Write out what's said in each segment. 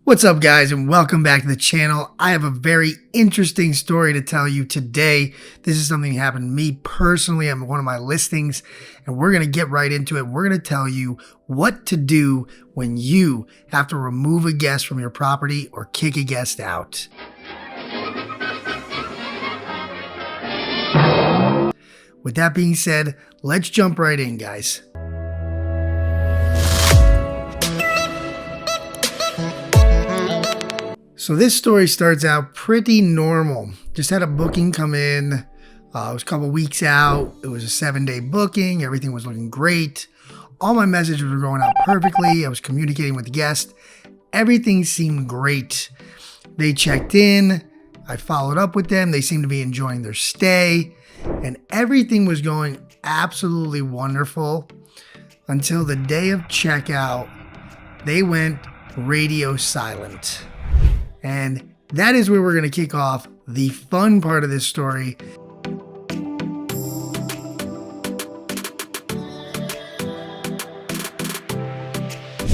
What's up, guys, and welcome back to the channel. I have a very interesting story to tell you today. This is something that happened to me personally on one of my listings, and we're going to get right into it. We're going to tell you what to do when you have to remove a guest from your property or kick a guest out. With that being said, let's jump right in, guys. So this story starts out pretty normal. Just had a booking come in. It was a couple weeks out. It was a 7-day booking. Everything was looking great. All my messages were going out perfectly. I was communicating with the guest. Everything seemed great. They checked in. I followed up with them. They seemed to be enjoying their stay. And everything was going absolutely wonderful until the day of checkout, they went radio silent. And that is where we're going to kick off the fun part of this story.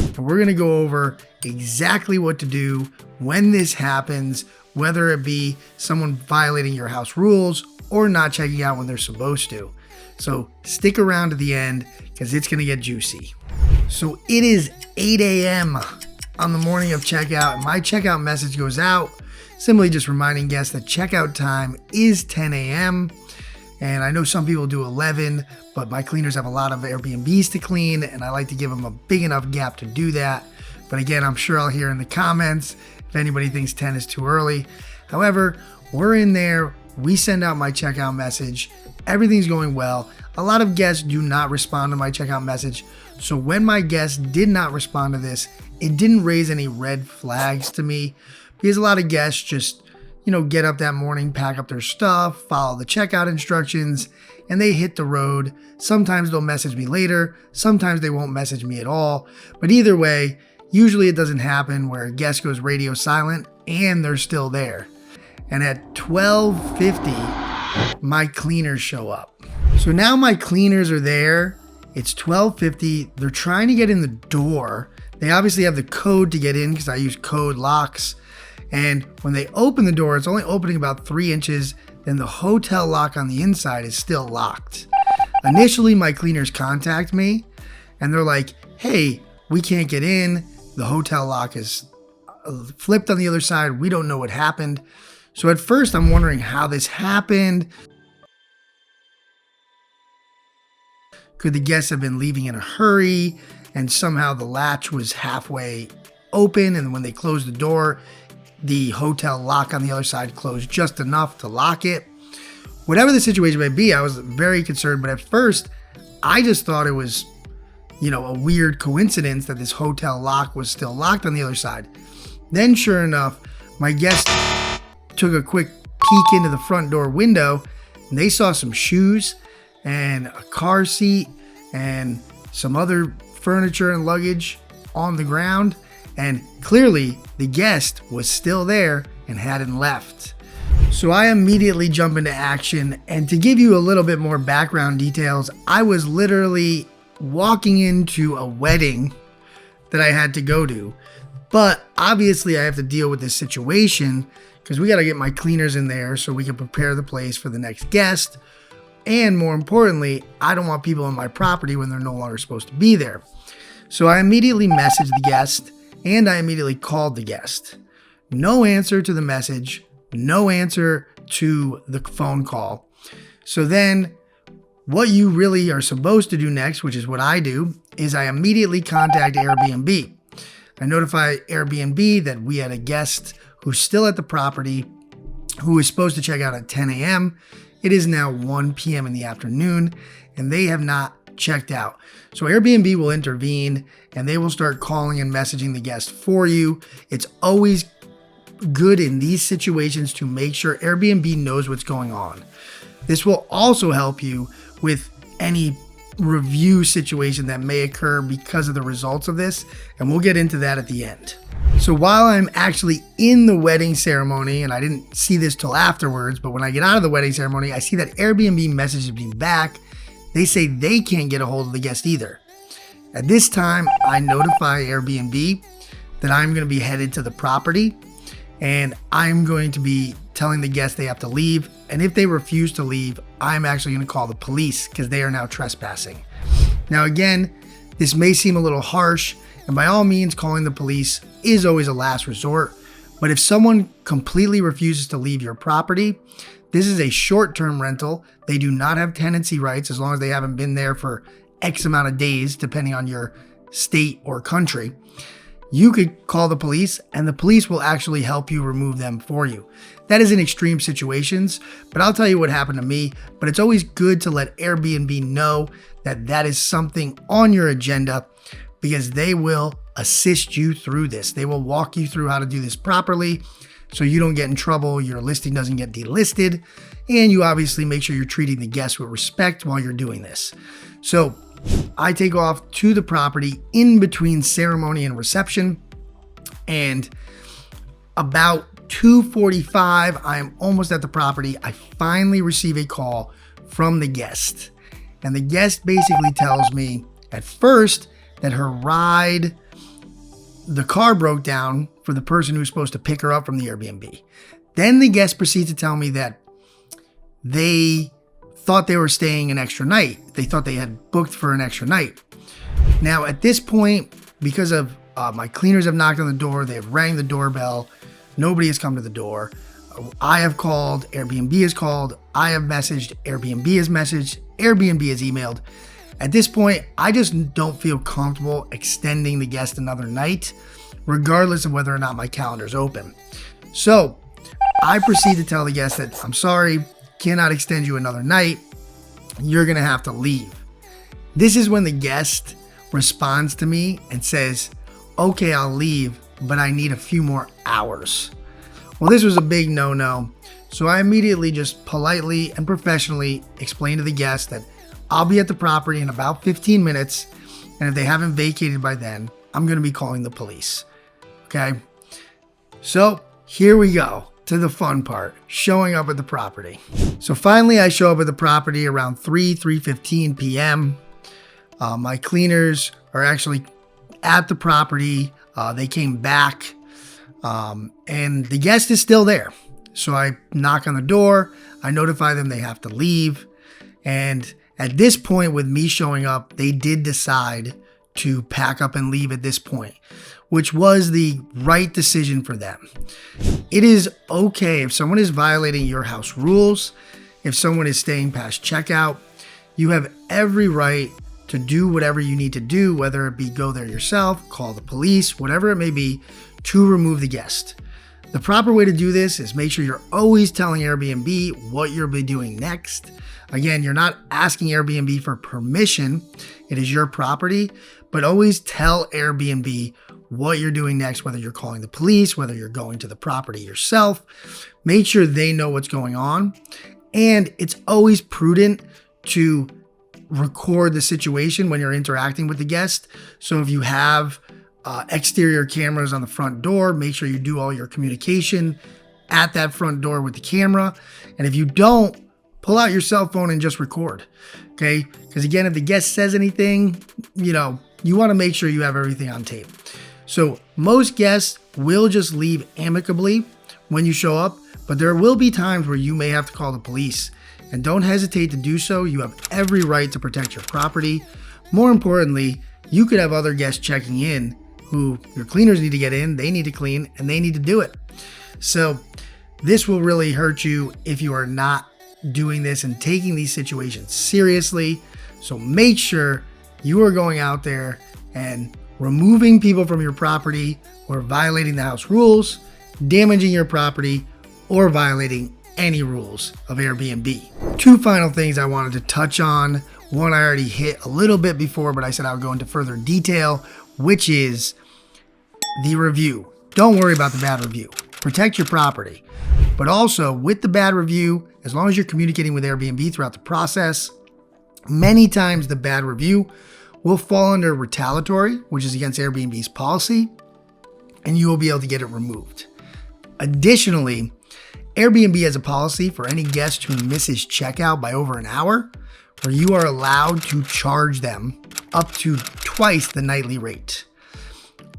And we're going to go over exactly what to do when this happens, whether it be someone violating your house rules or not checking out when they're supposed to. So stick around to the end because it's going to get juicy. So it is 8 a.m. on the morning of checkout, and my checkout message goes out, simply just reminding guests that checkout time is 10 a.m. And I know some people do 11, but my cleaners have a lot of Airbnbs to clean, and I like to give them a big enough gap to do that. But again, I'm sure I'll hear in the comments if anybody thinks 10 is too early. However, we're in there. We send out my checkout message. Everything's going well. A lot of guests do not respond to my checkout message. So when my guests did not respond to this, it didn't raise any red flags to me because a lot of guests just, get up that morning, pack up their stuff, follow the checkout instructions, and they hit the road. Sometimes they'll message me later. Sometimes they won't message me at all. But either way, usually it doesn't happen where a guest goes radio silent and they're still there. And at 12:50, my cleaners show up. So now my cleaners are there. It's 12:50. They're trying to get in the door. They obviously have the code to get in because I use code locks. And when they open the door, it's only opening about 3 inches. Then the hotel lock on the inside is still locked. Initially, my cleaners contact me and they're like, hey, we can't get in. The hotel lock is flipped on the other side. We don't know what happened. So at first, I'm wondering how this happened. Could the guests have been leaving in a hurry and somehow the latch was halfway open, and when they closed the door, the hotel lock on the other side closed just enough to lock it? Whatever the situation may be, I was very concerned, but at first, I just thought it was, a weird coincidence that this hotel lock was still locked on the other side. Then sure enough, my guest took a quick peek into the front door window, and they saw some shoes and a car seat and some other furniture and luggage on the ground, and clearly the guest was still there and hadn't left. So I immediately jump into action, and to give you a little bit more background details, I was literally walking into a wedding that I had to go to, but obviously I have to deal with this situation because we got to get my cleaners in there so we can prepare the place for the next guest. And more importantly, I don't want people on my property when they're no longer supposed to be there. So I immediately messaged the guest and I immediately called the guest. No answer to the message, no answer to the phone call. So then what you really are supposed to do next, which is what I do, is I immediately contact Airbnb. I notify Airbnb that we had a guest who's still at the property who is supposed to check out at 10 a.m. It is now 1 p.m. in the afternoon, and they have not checked out. So Airbnb will intervene, and they will start calling and messaging the guest for you. It's always good in these situations to make sure Airbnb knows what's going on. This will also help you with any review situation that may occur because of the results of this, and we'll get into that at the end. So while I'm actually in the wedding ceremony, and I didn't see this till afterwards, but when I get out of the wedding ceremony, I see that Airbnb messages me back. They say they can't get a hold of the guest either. At this time, I notify Airbnb that I'm going to be headed to the property, and I'm going to be telling the guests they have to leave. And if they refuse to leave, I'm actually going to call the police because they are now trespassing. Now, again, this may seem a little harsh, and by all means, calling the police is always a last resort. But if someone completely refuses to leave your property, this is a short-term rental. They do not have tenancy rights as long as they haven't been there for X amount of days, depending on your state or country. You could call the police and the police will actually help you remove them for you. That is in extreme situations, but I'll tell you what happened to me. But it's always good to let Airbnb know that that is something on your agenda, because they will assist you through this. They will walk you through how to do this properly so you don't get in trouble, your listing doesn't get delisted, and you obviously make sure you're treating the guests with respect while you're doing this. So I take off to the property in between ceremony and reception, and about 2:45, I am almost at the property. I finally receive a call from the guest, and the guest basically tells me at first that her ride, the car broke down for the person who was supposed to pick her up from the Airbnb. Then the guest proceeds to tell me that they thought they were staying an extra night. They thought they had booked for an extra night. Now, at this point, because of my cleaners have knocked on the door, they have rang the doorbell, nobody has come to the door. I have called, Airbnb has called, I have messaged, Airbnb has messaged, Airbnb has emailed. At this point, I just don't feel comfortable extending the guest another night, regardless of whether or not my calendar is open. So I proceed to tell the guest that I'm sorry, cannot extend you another night. You're going to have to leave. This is when the guest responds to me and says, okay, I'll leave, but I need a few more hours. Well, this was a big no-no. So I immediately just politely and professionally explained to the guest that I'll be at the property in about 15 minutes, and if they haven't vacated by then, I'm going to be calling the police. Okay? So here we go to the fun part, showing up at the property. So finally, I show up at the property around 3:15 p.m. My cleaners are actually at the property. They came back, and the guest is still there. So I knock on the door. I notify them they have to leave, and at this point, with me showing up, they did decide to pack up and leave at this point, which was the right decision for them. It is okay if someone is violating your house rules, if someone is staying past checkout, you have every right to do whatever you need to do, whether it be go there yourself, call the police, whatever it may be, to remove the guest. The proper way to do this is make sure you're always telling Airbnb what you'll be doing next. Again, you're not asking Airbnb for permission. It is your property, but always tell Airbnb what you're doing next, whether you're calling the police, whether you're going to the property yourself. Make sure they know what's going on. And it's always prudent to record the situation when you're interacting with the guest. So if you have exterior cameras on the front door, make sure you do all your communication at that front door with the camera. And if you don't, pull out your cell phone and just record. Okay? Because again, if the guest says anything, you want to make sure you have everything on tape. So most guests will just leave amicably when you show up, but there will be times where you may have to call the police. And don't hesitate to do so. You have every right to protect your property. More importantly, you could have other guests checking in who your cleaners need to get in, they need to clean, and they need to do it. So this will really hurt you if you are not doing this and taking these situations seriously. So make sure you are going out there and removing people from your property or violating the house rules, damaging your property, or violating any rules of Airbnb. Two final things I wanted to touch on. One I already hit a little bit before, but I said I would go into further detail, which is the review. Don't worry about the bad review. Protect your property. But also with the bad review, as long as you're communicating with Airbnb throughout the process, many times the bad review will fall under retaliatory, which is against Airbnb's policy, and you will be able to get it removed. Additionally, Airbnb has a policy for any guest who misses checkout by over an hour, where you are allowed to charge them up to twice the nightly rate.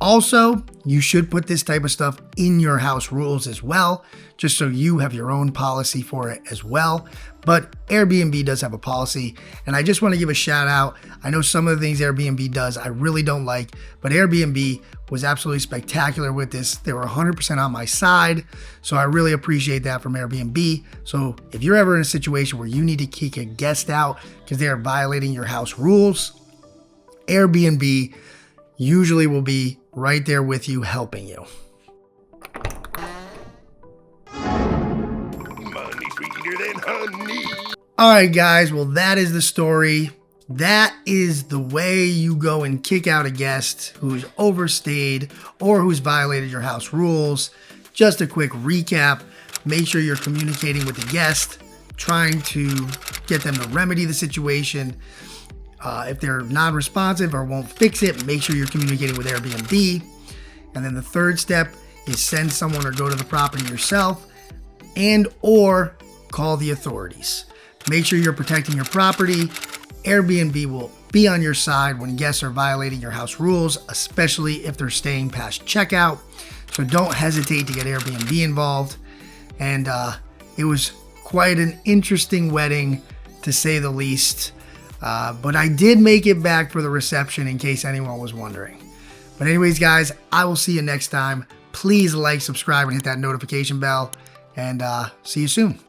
Also, you should put this type of stuff in your house rules as well, just so you have your own policy for it as well. But Airbnb does have a policy, and I just want to give a shout out. I know some of the things Airbnb does I really don't like, but Airbnb was absolutely spectacular with this. They were 100% on my side, so I really appreciate that from Airbnb. So if you're ever in a situation where you need to kick a guest out because they are violating your house rules, Airbnb usually will be right there with you, helping you. Money sweeter than honey. All right, guys. Well, that is the story. That is the way you go and kick out a guest who's overstayed or who's violated your house rules. Just a quick recap. Make sure you're communicating with the guest, trying to get them to remedy the situation. If they're non-responsive or won't fix it, make sure you're communicating with Airbnb. And then the third step is send someone or go to the property yourself and or call the authorities. Make sure you're protecting your property. Airbnb will be on your side when guests are violating your house rules, especially if they're staying past checkout. So don't hesitate to get Airbnb involved. And it was quite an interesting wedding, to say the least. But I did make it back for the reception, in case anyone was wondering. But anyways, guys, I will see you next time. Please like, subscribe, and hit that notification bell. And see you soon.